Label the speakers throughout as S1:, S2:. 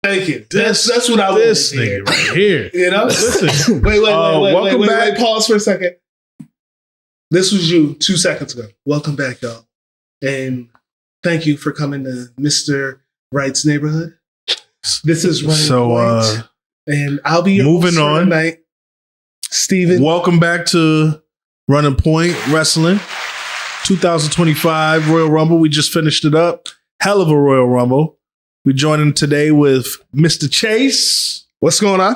S1: Thank you. That's what I want.
S2: This nigga right here.
S1: You know?
S2: Listen.
S1: Wait.
S2: Welcome back.
S1: Pause for a second. This was you 2 seconds ago. Welcome back, y'all. And thank you for coming to Mr. Wright's neighborhood. This is Running Point. And I'll be your
S2: moving on
S1: tonight. Steven.
S2: Welcome back to Running Point Wrestling 2025 Royal Rumble. We just finished it up. Hell of a Royal Rumble. We joining today with Mr. Chase.
S1: What's going on?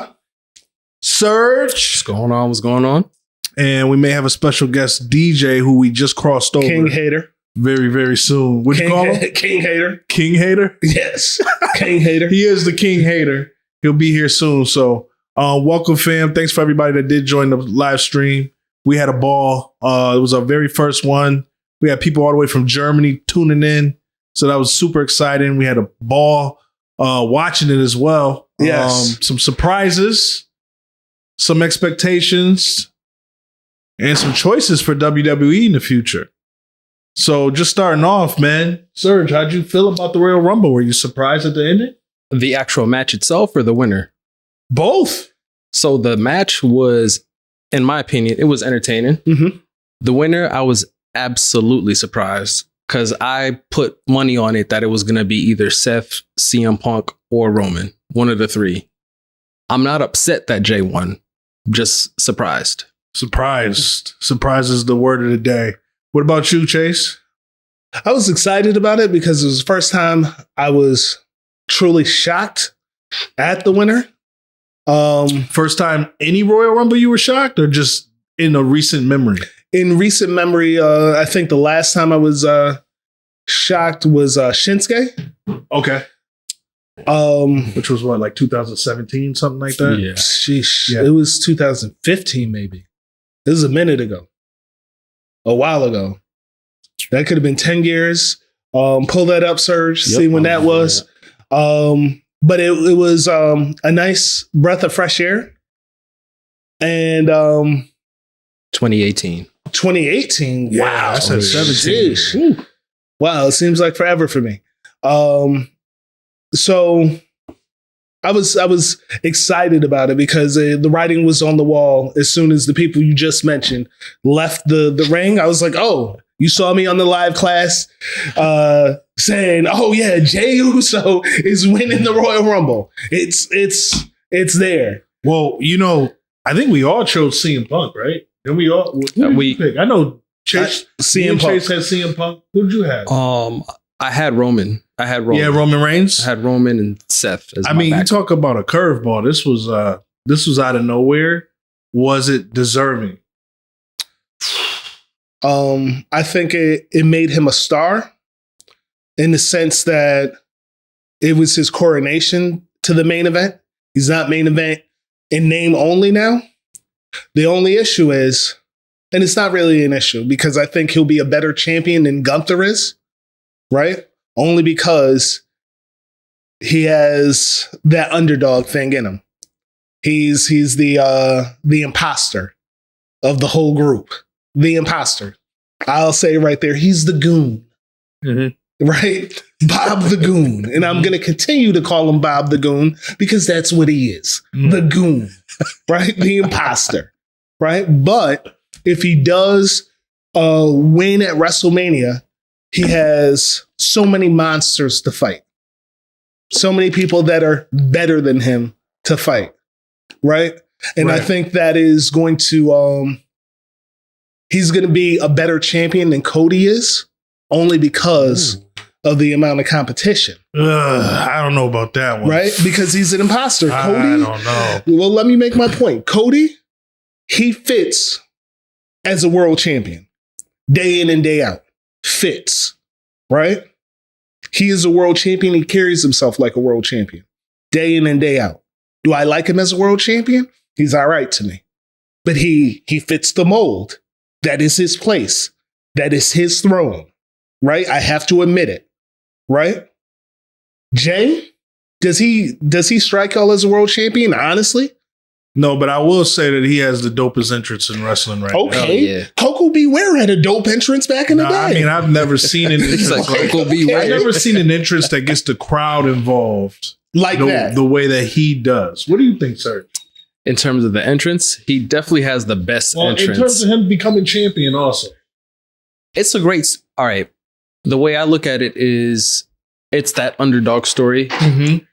S2: Surge.
S3: What's going on?
S2: And we may have a special guest, DJ, who we just crossed over.
S1: King Hater.
S2: Very, very soon. What'd you call him?
S1: King Hater.
S2: King Hater?
S1: Yes. King Hater.
S2: He is the King Hater. He'll be here soon. So welcome, fam. Thanks for everybody that did join the live stream. We had a ball. It was our very first one. We had people all the way from Germany tuning in. So that was super exciting. We had a ball watching it as well.
S1: Yes.
S2: Some surprises, some expectations, and some choices for WWE in the future. So just starting off, man. Serge, how'd you feel about the Royal Rumble? Were you surprised at the ending?
S3: The actual match itself or the winner?
S2: Both.
S3: So the match was, in my opinion, it was entertaining.
S1: Mm-hmm.
S3: The winner, I was absolutely surprised because I put money on it that it was going to be either Seth, CM Punk, or Roman. One of the three. I'm not upset that Jay won. Just surprised.
S2: Surprised. Surprise is the word of the day. What about you, Chase?
S1: I was excited about it because it was the first time I was truly shocked at the winner.
S2: First time any Royal Rumble you were shocked, or just in a recent memory?
S1: In recent memory, I think the last time I was shocked was Shinsuke.
S2: Okay. Which was what, like 2017, something like that?
S3: Yeah.
S1: Sheesh.
S2: Yeah.
S1: It was 2015, maybe. This is a minute ago. A while ago. That could have been 10 years. Pull that up, Serge.
S3: Yep.
S1: See when that was. But it was a nice breath of fresh air. And
S3: 2018.
S1: 2018.
S2: Yeah,
S1: Wow.
S2: I said 17.
S1: Sheesh. Wow, it seems like forever for me. So I was excited about it because the writing was on the wall as soon as the people you just mentioned left the ring. I was like, oh, you saw me on the live class saying, oh yeah, Jey Uso is winning the Royal Rumble. It's there.
S2: Well, you know, I think we all chose CM Punk, right? And we all who did you pick? I know Chase.
S1: CM Punk.
S2: Chase had CM Punk. Who did you have?
S3: I had Roman.
S2: Yeah, Roman Reigns.
S3: I had Roman and Seth. As
S2: I
S3: my
S2: mean,
S3: backup.
S2: you talk about a curveball. This was out of nowhere. Was it deserving?
S1: I think it made him a star in the sense that it was his coronation to the main event. He's not main event in name only now. The only issue is, and it's not really an issue because I think he'll be a better champion than Gunther is, right? Only because he has that underdog thing in him. He's the imposter of the whole group. The imposter. I'll say right there, he's the goon.
S2: Mm-hmm.
S1: Right? Bob the Goon. And I'm going to continue to call him Bob the Goon because that's what he is.
S2: Mm-hmm.
S1: The Goon. Right? The imposter. Right? But if he does win at WrestleMania, he has so many monsters to fight. So many people that are better than him to fight. Right? And I think that is going to... he's going to be a better champion than Cody is, only because of the amount of competition.
S2: I don't know about that one.
S1: Right? Because he's an imposter.
S2: I
S1: Cody,
S2: don't know.
S1: well, let me make my point. Cody, he fits as a world champion. Day in and day out. Fits. Right? He is a world champion. He carries himself like a world champion. Day in and day out. Do I like him as a world champion? He's all right to me. But he fits the mold. That is his place. That is his throne. Right? I have to admit it. Right? Jay, does he strike y'all as a world champion? Honestly?
S2: No, but I will say that he has the dopest entrance in wrestling right now.
S1: Okay.
S3: yeah.
S1: Coco Beware had a dope entrance back in the day.
S2: I mean, I've never seen an
S3: He's
S2: entrance.
S3: like, Coco Beware.
S2: I've never seen an entrance that gets the crowd involved
S1: like that.
S2: The way that he does. What do you think, sir?
S3: In terms of the entrance, he definitely has the best entrance.
S2: In terms of him becoming champion also.
S3: It's a great... All right. The way I look at it is it's that underdog story.
S2: Mm-hmm.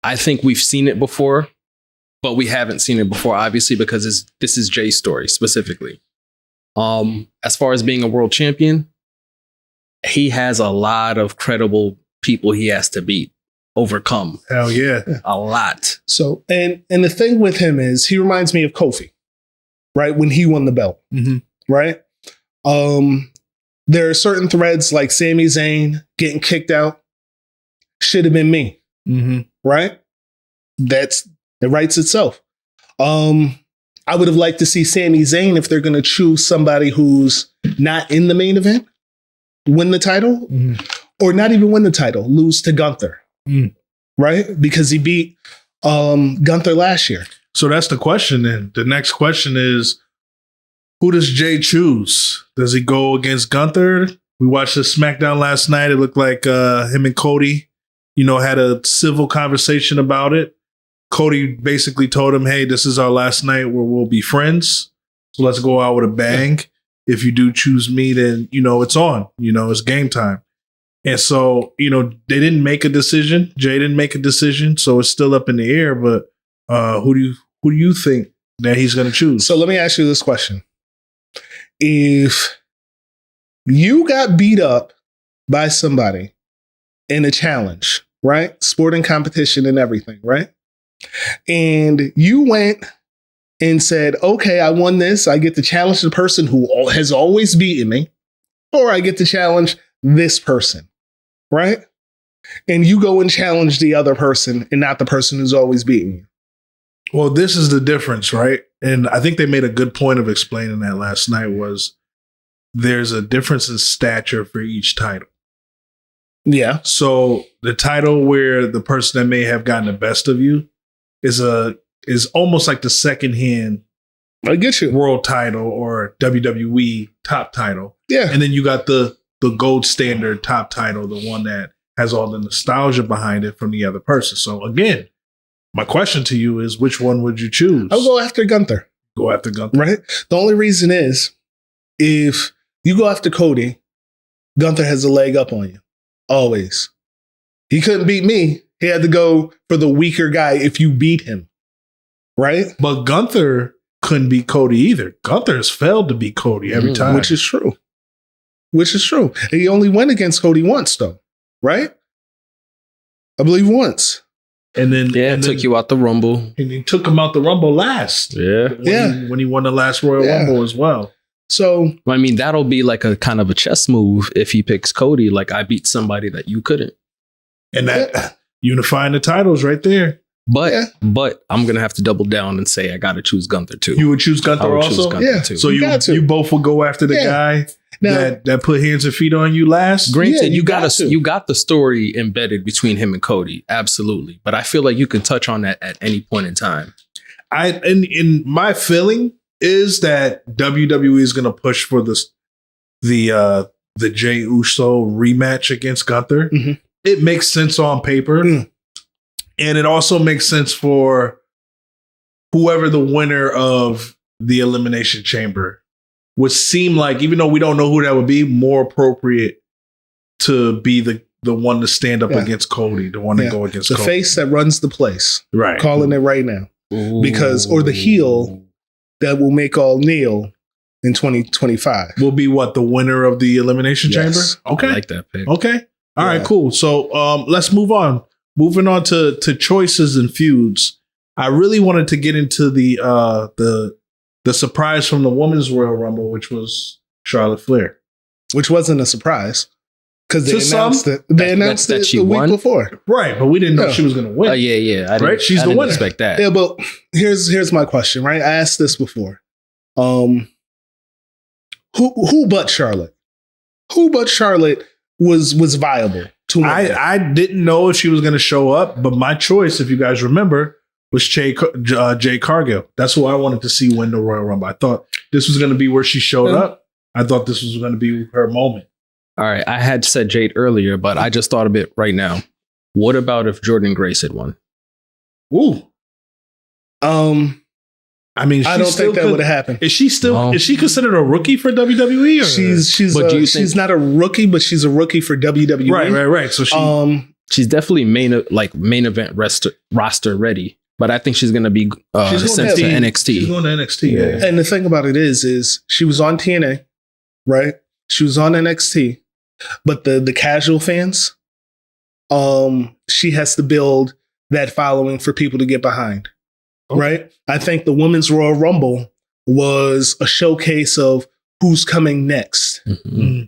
S3: I think we've seen it before, but we haven't seen it before, obviously, because this is Jay's story specifically. As far as being a world champion, he has a lot of credible people he has to beat, overcome.
S2: Hell yeah.
S3: A lot.
S1: So, and the thing with him is he reminds me of Kofi, right? When he won the belt, right? There are certain threads like Sami Zayn getting kicked out. Should have been me, right? It writes itself. I would have liked to see Sami Zayn, if they're going to choose somebody who's not in the main event, win the title, or not even win the title, lose to Gunther, right? Because he beat Gunther last year.
S2: So that's the question then. The next question is, who does Jay choose? Does he go against Gunther? We watched the SmackDown last night. It looked like him and Cody, had a civil conversation about it. Cody basically told him, hey, this is our last night where we'll be friends. So let's go out with a bang. If you do choose me, then, it's on. It's game time. And so, they didn't make a decision. Jay didn't make a decision. So it's still up in the air. But who do you think that he's going to choose?
S1: So let me ask you this question. If you got beat up by somebody in a challenge, right? Sporting competition and everything, right? And you went and said, okay, I won this. I get to challenge the person who has always beaten me, or I get to challenge this person, right? And you go and challenge the other person and not the person who's always beaten you.
S2: Well, this is the difference, right? And I think they made a good point of explaining that last night was there's a difference in stature for each title.
S1: Yeah.
S2: So the title where the person that may have gotten the best of you is almost like the second hand
S1: I get you.
S2: world title or WWE top title.
S1: Yeah.
S2: And then you got the gold standard top title, the one that has all the nostalgia behind it from the other person. So again, my question to you is, which one would you choose?
S1: I'll go after Gunther.
S2: Go after Gunther.
S1: Right? The only reason is if you go after Cody, Gunther has a leg up on you. Always. He couldn't beat me. He had to go for the weaker guy if you beat him. Right?
S2: But Gunther couldn't beat Cody either. Gunther has failed to beat Cody every time.
S1: Which is true. He only went against Cody once, though. Right? I believe once.
S2: And then
S3: took you out the Rumble.
S2: And he took him out the Rumble last. When he won the last Royal Rumble as well.
S1: So
S3: I mean, that'll be like a kind of a chess move if he picks Cody. Like, I beat somebody that you couldn't.
S2: And that unifying the titles right there.
S3: But I'm gonna have to double down and say I gotta choose Gunther too.
S2: You would choose Gunther also?
S3: Too.
S2: So you both would go after the guy that put hands and feet on you last?
S3: Granted, you got the story embedded between him and Cody, absolutely. But I feel like you can touch on that at any point in time.
S2: In my feeling is that WWE is going to push for the Jey Uso rematch against Gunther. Mm-hmm. It makes sense on paper, and it also makes sense for whoever the winner of the Elimination Chamber would seem like, even though we don't know who that would be, more appropriate to be the one to stand up against Cody, the one to go against
S1: the
S2: Cody.
S1: face that runs the place.
S2: Right.
S1: Calling it right now.
S3: Ooh.
S1: Or the heel that will make all kneel in 2025.
S2: Will be what? The winner of the Elimination Chamber? Okay.
S3: I like that pick.
S2: Okay. All right, cool. So let's move on. Moving on to choices and feuds. I really wanted to get into the surprise from the Women's Royal Rumble, which was Charlotte Flair.
S1: Which wasn't a surprise. Because they announced it.
S3: They announced it the week
S1: before.
S2: Right, but we didn't know she was going to win.
S3: Yeah.
S2: She's the winner.
S3: Expect that.
S1: Yeah, but here's my question, right? I asked this before. Who but Charlotte? Who but Charlotte was viable to win?
S2: I didn't know if she was going to show up, but my choice, if you guys remember, was Jay Cargill. That's who I wanted to see win the Royal Rumble. I thought this was going to be where she showed up. I thought this was going to be her moment.
S3: All right. I had said Jade earlier, but I just thought of it right now. What about if Jordan Grace had won?
S2: Ooh. I mean,
S1: I don't think that would have happened.
S2: Is she still?
S3: No.
S2: Is she considered a rookie for WWE? Or?
S1: She's not a rookie, but she's a rookie for WWE.
S2: Right. So she,
S3: she's definitely main event roster ready. But I think she's going to be sent to NXT.
S2: She's going to NXT. Yeah.
S1: And the thing about it is she was on TNA, right? She was on NXT, but the casual fans, she has to build that following for people to get behind. Okay. Right? I think the Women's Royal Rumble was a showcase of who's coming next,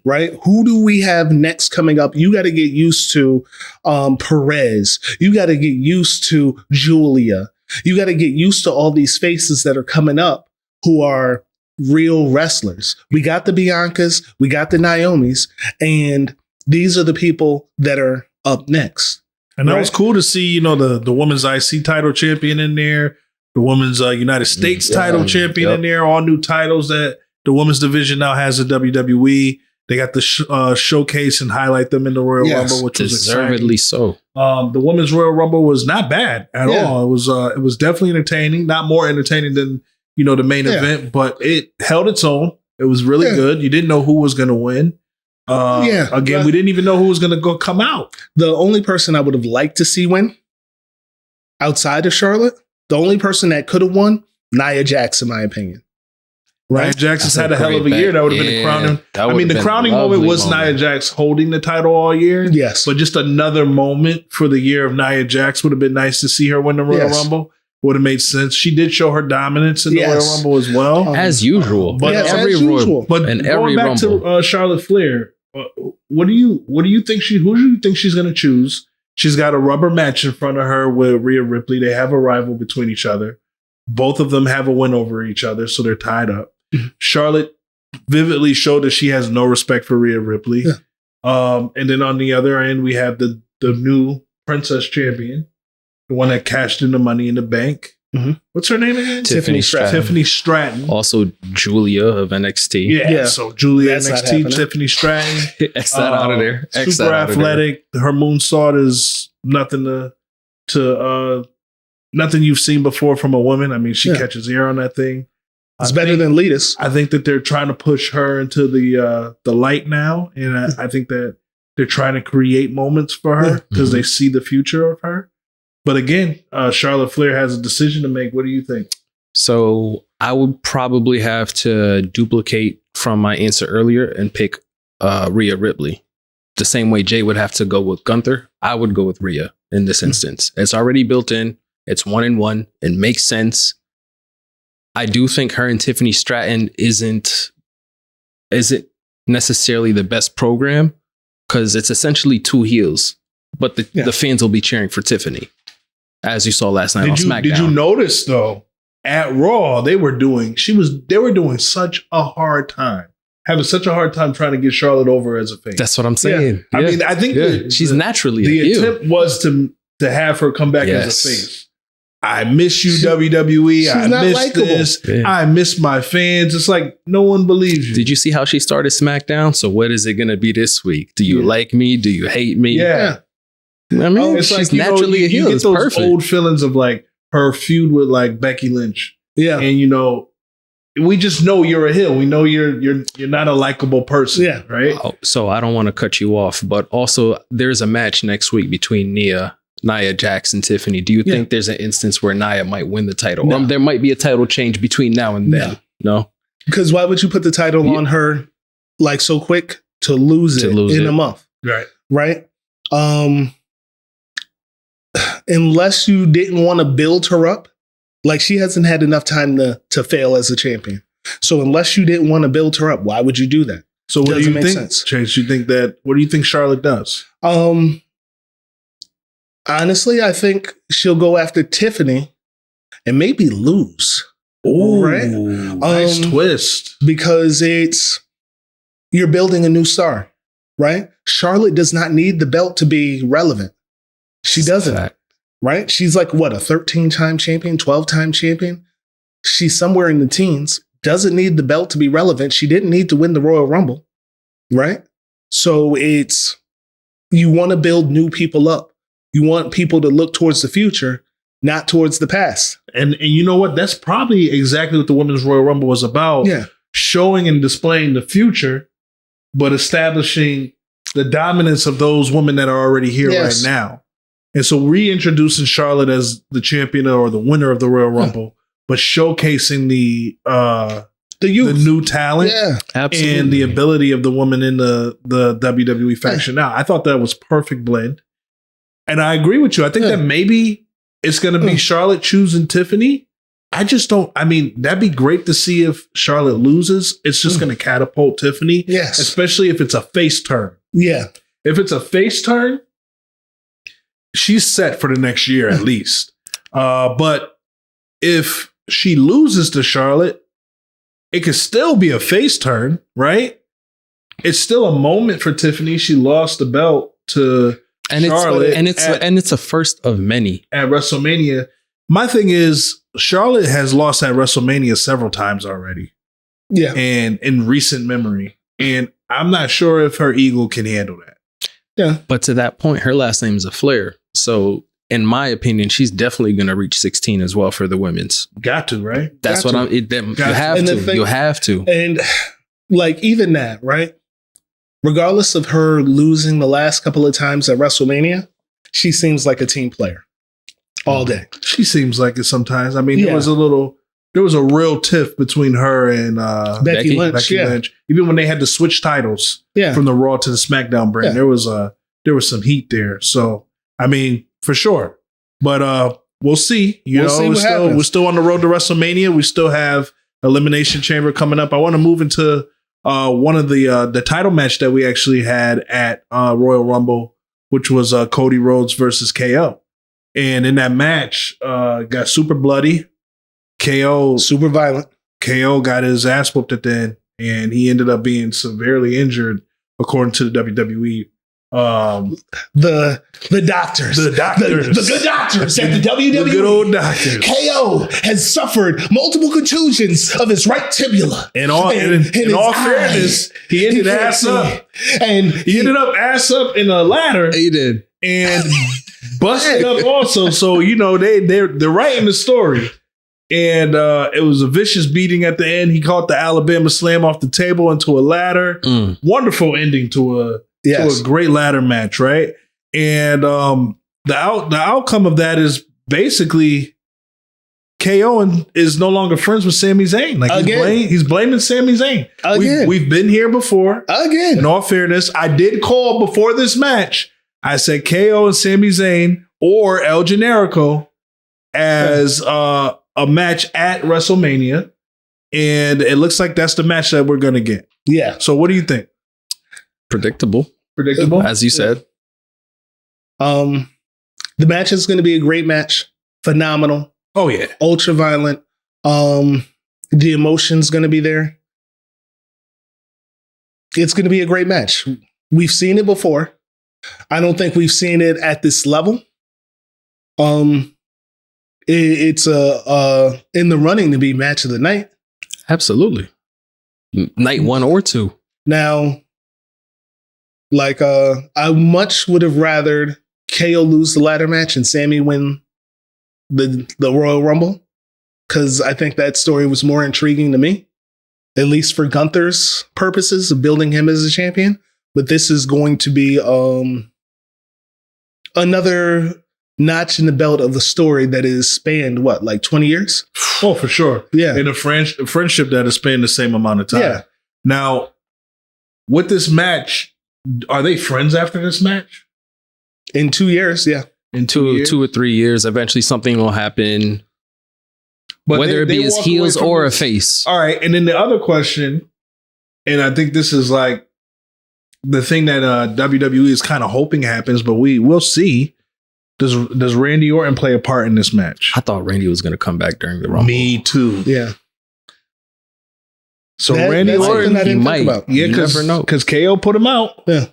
S1: right? Who do we have next coming up? You got to get used to Perez. You got to get used to Julia. You got to get used to all these faces that are coming up who are real wrestlers. We got the Biancas, we got the Naomis, and these are the people that are up next.
S2: And that was cool to see, the women's IC title champion in there, the women's United States title champion in there, all new titles that the women's division now has at WWE. They got the showcase and highlight them in the Royal Rumble, which was
S3: deservedly so.
S2: The women's Royal Rumble was not bad at all. It was definitely entertaining, not more entertaining than the main event, but it held its own. It was really good. You didn't know who was going to win. Again, we didn't even know who was going to come out.
S1: The only person I would have liked to see win outside of Charlotte, the only person that could have won, Nia Jax, in my opinion.
S2: Right? Nia Jax had a hell of a year. That would have been the crowning. I mean, the crowning moment was Nia Jax holding the title all year.
S1: Yes.
S2: But just another moment for the year of Nia Jax would have been nice to see her win the Royal Rumble. Would have made sense. She did show her dominance in the Royal Rumble as well.
S3: As usual.
S2: But going back to Charlotte Flair, who do you think she's going to choose? She's got a rubber match in front of her with Rhea Ripley. They have a rival between each other. Both of them have a win over each other, so they're tied up. Charlotte vividly showed that she has no respect for Rhea Ripley. Yeah. And then on the other end, we have the new Princess Champion, the one that cashed in the Money in the Bank. What's her name again?
S3: Tiffany Stratton. Also Julia of NXT.
S2: Yeah. So Julia NXT, Tiffany Stratton.
S3: X that out of there.
S2: Super athletic. Her moonsault is nothing nothing you've seen before from a woman. I mean, she catches air on that thing.
S1: It's better than Lita's.
S2: I think that they're trying to push her into the light now, and I think that they're trying to create moments for her because they see the future of her. But again, Charlotte Flair has a decision to make. What do you think?
S3: So I would probably have to duplicate from my answer earlier and pick Rhea Ripley. The same way Jay would have to go with Gunther, I would go with Rhea in this instance. It's already built in. It's 1-1. It makes sense. I do think her and Tiffany Stratton isn't necessarily the best program because it's essentially two heels, but the fans will be cheering for Tiffany. As you saw last night on SmackDown.
S2: Did you notice though, at Raw, they were doing such a hard time. Having such a hard time trying to get Charlotte over as a face.
S3: That's what I'm saying.
S2: Yeah. I mean, I think
S3: she's naturally
S2: the attempt was to have her come back as a face. I miss you, WWE. I miss this. Yeah. I miss my fans. It's like no one believes you.
S3: Did you see how she started SmackDown? So what is it going to be this week? Do you like me? Do you hate me?
S2: Yeah.
S3: I mean, it's she's like, naturally a heel.
S2: You get those old feelings of like her feud with like Becky Lynch.
S1: Yeah.
S2: And we just know you're a heel. We know you're not a likable person.
S1: Yeah.
S2: Right.
S3: So I don't want to cut you off, but also there's a match next week between Nia Jax and Tiffany. Do you think there's an instance where Nia might win the title? No. Or there might be a title change between now and then. No. Because
S1: why would you put the title on her like so quick to lose it in a month?
S2: Right.
S1: Unless you didn't want to build her up, like she hasn't had enough time to fail as a champion. So unless you didn't want to build her up, why would you do that?
S2: So what do you think, Chase? What do you think Charlotte does?
S1: Honestly, I think she'll go after Tiffany and maybe lose.
S2: Oh,
S1: right?
S2: Nice twist.
S1: Because you're building a new star, right? Charlotte does not need the belt to be relevant. She doesn't, right? She's like, what, a 13-time champion, 12-time champion? She's somewhere in the teens. Doesn't need the belt to be relevant. She didn't need to win the Royal Rumble, right? So you want to build new people up. You want people to look towards the future, not towards the past.
S2: And you know what? That's probably exactly what the Women's Royal Rumble was about.
S1: Yeah.
S2: Showing and displaying the future, but establishing the dominance of those women that are already here right now. And so reintroducing Charlotte as the champion or the winner of the Royal Rumble, but showcasing the youth, the new talent,
S3: absolutely,
S2: and the ability of the woman in the WWE faction. Now, I thought that was perfect blend. And I agree with you. I think that maybe it's going to be Charlotte choosing Tiffany. I just don't. I mean, that'd be great to see if Charlotte loses. It's just going to catapult Tiffany.
S1: Yes.
S2: Especially if it's a face turn.
S1: Yeah.
S2: If it's a face turn, she's set for the next year at least. But if she loses to Charlotte, it could still be a face turn, right? It's still a moment for Tiffany. She lost the belt to Charlotte.
S3: And it's a first of many.
S2: At WrestleMania. My thing is, Charlotte has lost at WrestleMania several times already.
S1: Yeah.
S2: And in recent memory. And I'm not sure if her ego can handle that.
S1: Yeah.
S3: But to that point, her last name is a Flair. So in my opinion, she's definitely going to reach 16 as well for the women's.
S2: Got to, right?
S3: That's
S2: Got
S3: what
S2: to.
S3: you have to. You have to.
S1: And like even that, right? Regardless of her losing the last couple of times at WrestleMania, she seems like a team player all day.
S2: She seems like it sometimes. I mean, there was a real tiff between her and
S1: Becky Lynch.
S2: Lynch. Even when they had to switch titles from the Raw to the SmackDown brand, there was some heat there. So, I mean, for sure. But we'll see. We're still on the road to WrestleMania. We still have Elimination Chamber coming up. I want to move into one of the title match that we actually had at Royal Rumble, which was Cody Rhodes versus KO. And in that match, got super bloody. KO
S1: super violent.
S2: KO got his ass whooped at the end, and he ended up being severely injured, according to the WWE.
S1: The doctors, the good doctors at the WWE,
S2: the good old doctors.
S1: KO has suffered multiple contusions of his right tibula.
S2: In all fairness, he ended ass up,
S1: and
S2: he ended up ass up in a ladder.
S3: He did,
S2: and busted up also. So they're writing the story. And it was a vicious beating at the end. He caught the Alabama slam off the table into a ladder. Wonderful ending to a great ladder match, right? And the outcome of that is basically KO is no longer friends with Sami Zayn. Like he's blaming Sami Zayn. We've been here before.
S1: Again.
S2: In all fairness, I did call before this match. I said KO and Sami Zayn or El Generico as a match at WrestleMania. And it looks like that's the match that we're going to get.
S1: Yeah.
S2: So what do you think?
S3: Predictable, as you said.
S1: The match is going to be a great match. Phenomenal.
S2: Oh yeah.
S1: Ultra violent. The emotion's going to be there. It's going to be a great match. We've seen it before. I don't think we've seen it at this level. It's in the running to be match of the night.
S3: Absolutely. Night 1 or 2.
S1: Now, like I much would have rathered KO lose the ladder match and Sammy win the Royal Rumble, because I think that story was more intriguing to me, at least for Gunther's purposes of building him as a champion. But this is going to be another notch in the belt of the story that is spanned, like 20 years?
S2: Oh, for sure.
S1: Yeah.
S2: And a friendship that has spanned the same amount of time.
S1: Yeah.
S2: Now, with this match, are they friends after this match?
S1: In 2 years, yeah.
S2: In
S3: 2 or 3 years, eventually something will happen.
S2: But
S3: whether it be as heels or a face.
S2: All right. And then the other question, and I think this is like the thing that WWE is kind of hoping happens, but we'll see. Does Randy Orton play a part in this match?
S3: I thought Randy was going to come back during the Rumble.
S2: Me too.
S1: Yeah.
S2: So Randy Orton,
S1: he might.
S2: Yeah, because KO put him out.
S1: Yeah.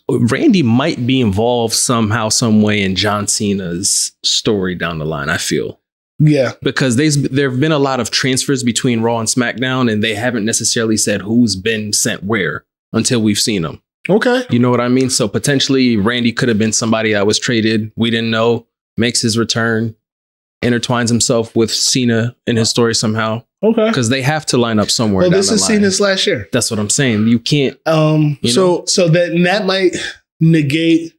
S3: Randy might be involved somehow, some way in John Cena's story down the line, I feel.
S1: Yeah.
S3: Because there have been a lot of transfers between Raw and SmackDown, and they haven't necessarily said who's been sent where until we've seen them.
S2: Okay.
S3: You know what I mean? So potentially Randy could have been somebody that was traded. We didn't know. Makes his return, intertwines himself with Cena in his story somehow.
S2: Okay.
S3: Because they have to line up somewhere.
S1: Well,
S3: down
S1: this
S3: the
S1: is
S3: line.
S1: Cena's last year.
S3: That's what I'm saying. You can't.
S1: So that might negate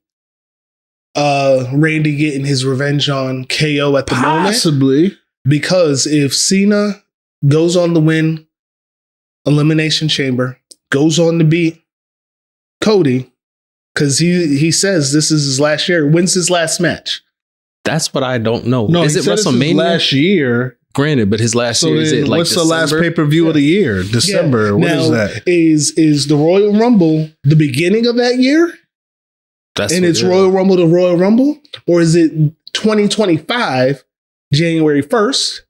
S1: Randy getting his revenge on KO at the moment.
S2: Possibly.
S1: Because if Cena goes on to win Elimination Chamber, goes on to beat Cody, because he says this is his last year. When's his last match?
S3: That's what I don't know.
S2: No,
S3: is
S2: he
S3: it
S2: said it's his
S3: WrestleMania?
S2: last year.
S3: Granted, but his last year, is it like
S2: what's
S3: December?
S2: the last pay-per-view of the year? December.
S1: Yeah.
S2: What
S1: now,
S2: is that?
S1: Is the Royal Rumble the beginning of that year?
S3: That's
S1: And
S3: what
S1: it's
S3: it is.
S1: Royal Rumble to Royal Rumble? Or is it 2025, January 1st?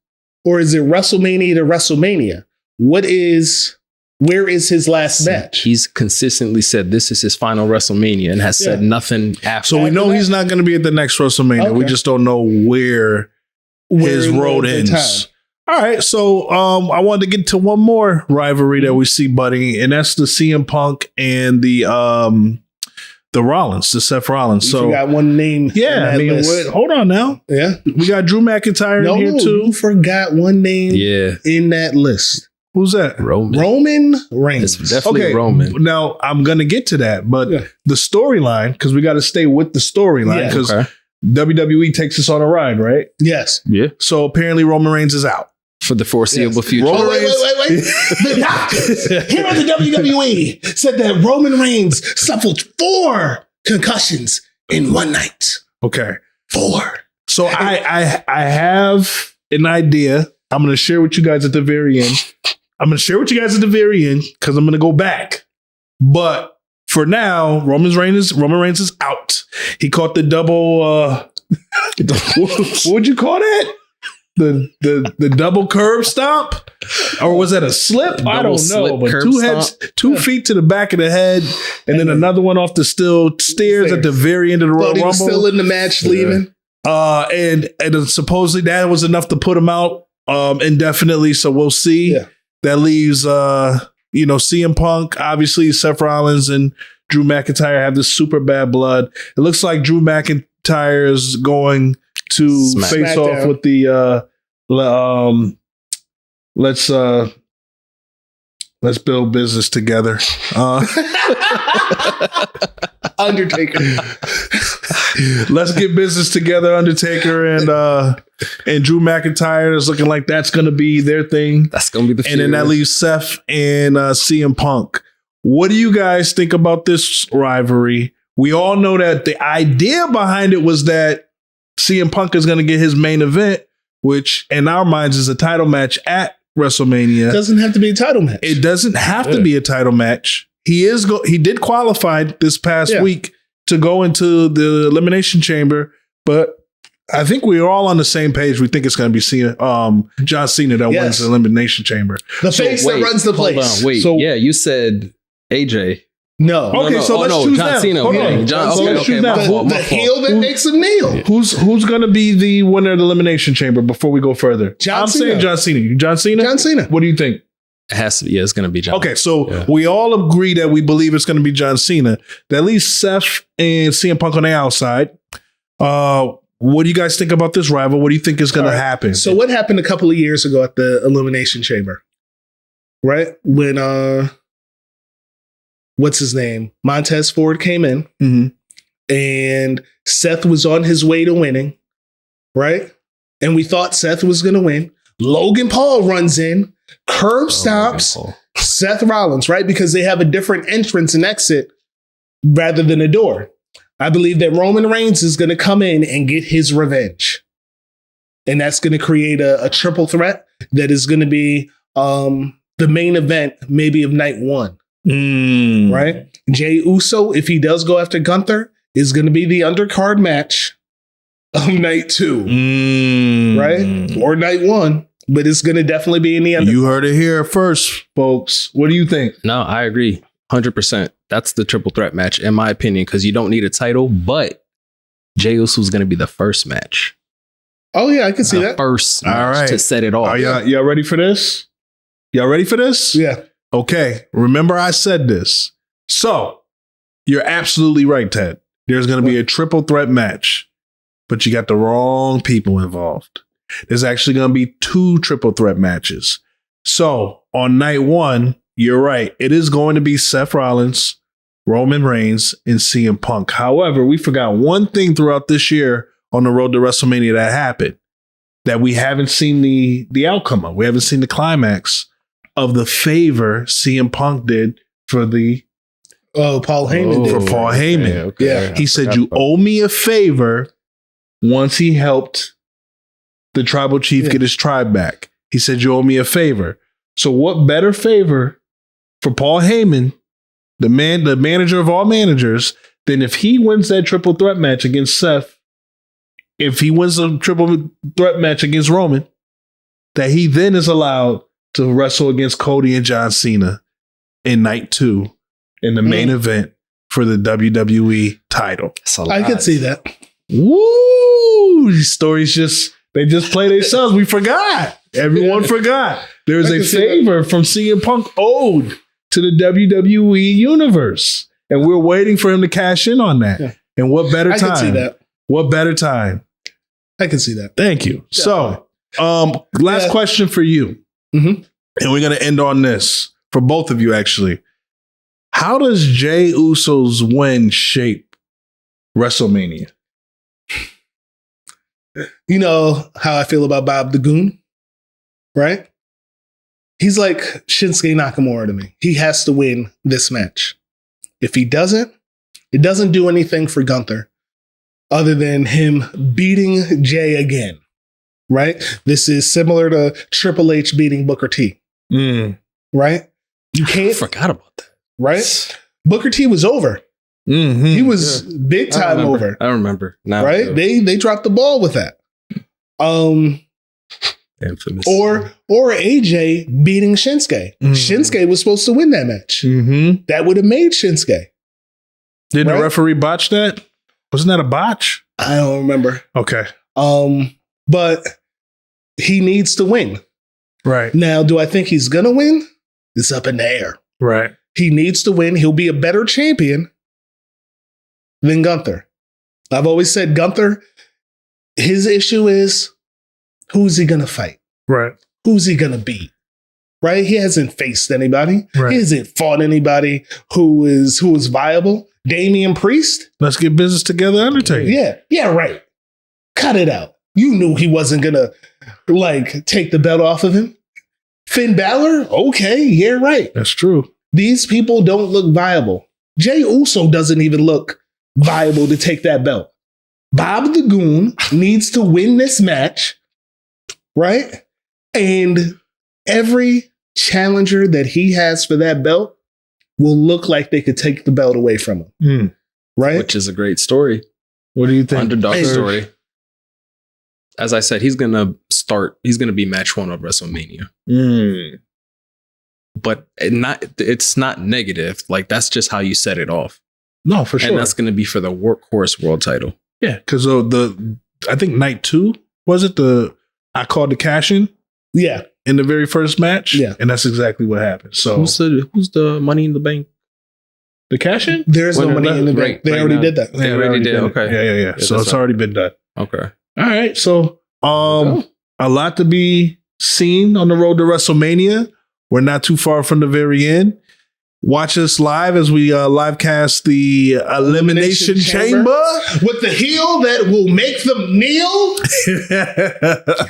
S1: Or is it WrestleMania to WrestleMania? Where is his last match?
S3: He's consistently said this is his final WrestleMania and has said nothing after.
S2: So we know
S1: that?
S2: he's not going to be at the next WrestleMania. We
S1: Okay.
S2: just don't know where his road ends.
S1: time.
S2: All right, so I wanted to get to one more rivalry that we see budding, and that's the CM Punk and the Rollins, the Seth Rollins.
S1: You
S2: So
S1: got one name.
S2: yeah, I mean, hold on now.
S1: Yeah.
S2: We got Drew McIntyre in here too.
S1: You forgot one name
S3: Yeah,
S1: in that list.
S2: Who's that?
S3: Roman.
S1: Roman
S3: It's
S1: Reigns.
S3: definitely
S2: Okay,
S3: Roman.
S2: now I'm gonna get to that, but
S1: Yeah.
S2: the storyline, because we got to stay with the storyline,
S1: Yeah.
S2: because
S3: Okay.
S2: WWE takes us on a ride, right?
S1: Yes.
S3: Yeah,
S2: So apparently Roman Reigns is out.
S3: for the foreseeable
S1: Yes.
S3: future.
S2: Roman
S1: Oh, wait. The doctors here at the WWE said that Roman Reigns suffered 4 concussions in one night.
S2: Okay.
S1: 4.
S2: So I have an idea. I'm going to share with you guys at the very end. Because I'm going to go back. But for now, Roman Reigns is out. He caught the double. What would you call that? The double curb stomp, or was that a slip? I
S3: Double
S2: don't know.
S3: slip
S2: But
S3: curb
S2: two feet to the back of the head, and then another one off the stairs at the very end of the Royal
S1: But he was
S2: Rumble.
S1: still in the match, leaving.
S2: And supposedly that was enough to put him out indefinitely. So we'll see.
S1: Yeah.
S2: That leaves CM Punk, obviously Seth Rollins and Drew McIntyre have this super bad blood. It looks like Drew McIntyre is going to face off
S1: SmackDown.
S2: with the let's build business together.
S1: Undertaker.
S2: Let's get business together, Undertaker and Drew McIntyre is looking like that's going to be their thing.
S3: That's gonna be the.
S2: And then that leaves Seth and CM Punk. What do you guys think about this rivalry? We all know that the idea behind it was that CM Punk is going to get his main event, which in our minds is a title match at WrestleMania.
S1: Doesn't have to be a title match.
S2: It doesn't have to be a title match. He did qualify this past week to go into the Elimination Chamber, but I think we're all on the same page. We think it's going to be John Cena that wins the Elimination Chamber.
S1: The face that runs the place.
S3: You said AJ.
S1: No.
S2: Okay, so let's choose
S3: John
S2: them.
S3: Cena.
S2: Hold
S3: Okay,
S2: on.
S3: John,
S2: So
S3: okay,
S2: let's choose
S3: okay,
S2: them.
S3: my fault,
S1: The
S3: my fault.
S1: heel that makes him kneel.
S2: Who's going to be the winner of the Elimination Chamber before we go further?
S1: John
S2: I'm
S1: Cena.
S2: saying John Cena. You John Cena?
S1: John Cena.
S2: What do you think?
S3: It has to. Yeah, it's gonna be John.
S2: Okay, so we all agree that we believe it's going to be John Cena. That leaves Seth and CM Punk on the outside. What do you guys think about this rival? What do you think is going to happen?
S1: So what happened a couple of years ago at the Elimination Chamber? Right? When what's his name? Montez Ford came in and Seth was on his way to winning, right? And we thought Seth was going to win. Logan Paul runs in, curb stops Seth Rollins, right? Because they have a different entrance and exit rather than a door. I believe that Roman Reigns is going to come in and get his revenge. And that's going to create a triple threat that is going to be the main event, maybe of night 1. Right? Jey Uso, if he does go after Gunther, is going to be the undercard match of night 2. Right? Or night 1. But it's going to definitely be in the undercard.
S2: You heard it here first, folks. What do you think?
S3: No, I agree. 100%. That's the triple threat match, in my opinion, because you don't need a title, but Jey Uso is going to be the first match.
S1: Oh, yeah, I can see that.
S3: First
S2: All
S3: match
S2: right.
S3: to set it off.
S2: Are y'all ready for this? Y'all ready for this?
S1: Yeah.
S2: Okay. Remember I said this. So You're absolutely right, Ted. There's going to be a triple threat match, but you got the wrong people involved. There's actually going to be 2 triple threat matches. So on night 1, you're right. It is going to be Seth Rollins, Roman Reigns, and CM Punk. However, we forgot one thing throughout this year on the road to WrestleMania that happened that we haven't seen the outcome of. We haven't seen the climax of the favor CM Punk did for the
S1: Paul Heyman
S2: for
S1: did.
S2: Paul Heyman.
S4: Okay.
S1: Yeah.
S2: He said, you owe me a favor once he helped the tribal chief get his tribe back. He said, you owe me a favor. So what better favor for Paul Heyman, the manager of all managers, than if he wins that triple threat match against Seth, if he wins a triple threat match against Roman, that he then is allowed to wrestle against Cody and John Cena in night 2 in the main event for the WWE title.
S1: I could see that.
S2: Woo! These stories they just play themselves. We forgot. Everyone forgot. There was
S1: I
S2: a
S1: can see
S2: favor from CM Punk owed to the WWE universe. And we're waiting for him to cash in on that.
S1: Yeah.
S2: And what better
S1: I
S2: time?
S1: can see that.
S2: What better time?
S1: I can see that.
S2: Thank you. So, last question for you.
S1: Mhm.
S2: And we're going to end on this for both of you, actually. How does Jey Uso's win shape WrestleMania?
S1: You know how I feel about Bob the Goon, right? He's like Shinsuke Nakamura to me. He has to win this match. If he doesn't, it doesn't do anything for Gunther other than him beating Jay again, right? This is similar to Triple H beating Booker T, right? You
S3: I
S1: can't,
S3: forgot about that.
S1: right? Booker T was over.
S2: Mm-hmm.
S1: He was big time over.
S3: I remember. Now,
S1: Right? They dropped the ball with that.
S3: Infamous.
S1: Or AJ beating Shinsuke. Shinsuke was supposed to win that match.
S2: Mm-hmm.
S1: That would have made Shinsuke.
S2: Did
S1: Right?
S2: the referee botch that? Wasn't that a botch?
S1: I don't remember.
S2: Okay.
S1: But he needs to win.
S2: Right.
S1: Now, do I think he's gonna win? It's up in the air.
S2: Right.
S1: He needs to win. He'll be a better champion than Gunther. I've always said Gunther, his issue is who's he gonna fight?
S2: Right.
S1: Who's he gonna beat? Right? He hasn't faced anybody.
S2: Right.
S1: He hasn't fought anybody who is viable. Damian Priest?
S2: Let's get business together, Undertaker.
S1: Yeah, right. Cut it out. You knew he wasn't gonna take the belt off of him. Finn Balor? Okay, yeah, right.
S2: That's true.
S1: These people don't look viable. Jey Uso doesn't even look viable to take that belt. Bob the Goon needs to win this match, right? And every challenger that he has for that belt will look like they could take the belt away from him, right?
S3: which is a great story.
S2: What do you think?
S3: Underdog
S1: Hey.
S3: story. As I said, he's gonna be match 1 of WrestleMania. But it's not negative. Like, that's just how you set it off.
S2: No, for sure.
S3: And that's gonna be for the workhorse world title.
S2: Yeah, because I think night 2 was it I called the cash in
S1: Yeah.
S2: in the very first match.
S1: Yeah.
S2: And that's exactly what happened. So
S3: Who's the Money in the Bank?
S2: the cash in?
S1: There's no money in the bank.
S3: Right
S1: They already
S3: now.
S1: did that.
S3: They already did. Okay.
S2: Yeah.
S3: Yeah,
S2: So
S3: that's
S2: it's
S3: right.
S2: already been done.
S3: Okay.
S2: All right. So a lot to be seen on the road to WrestleMania. We're not too far from the very end. Watch us live as we live cast the Elimination Chamber.
S1: With the heel that will make them kneel.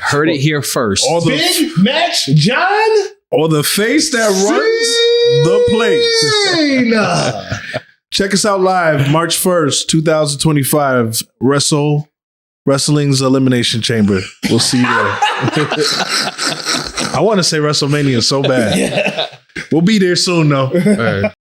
S3: Heard it here first.
S2: All the,
S1: Big match, John
S2: or the face that runs the place.
S1: Cena.
S2: Check us out live March 1st, 2025. Wrestling's Elimination Chamber. We'll see you there. I want to say WrestleMania so bad.
S1: Yeah.
S2: We'll be there soon, though.
S3: All right.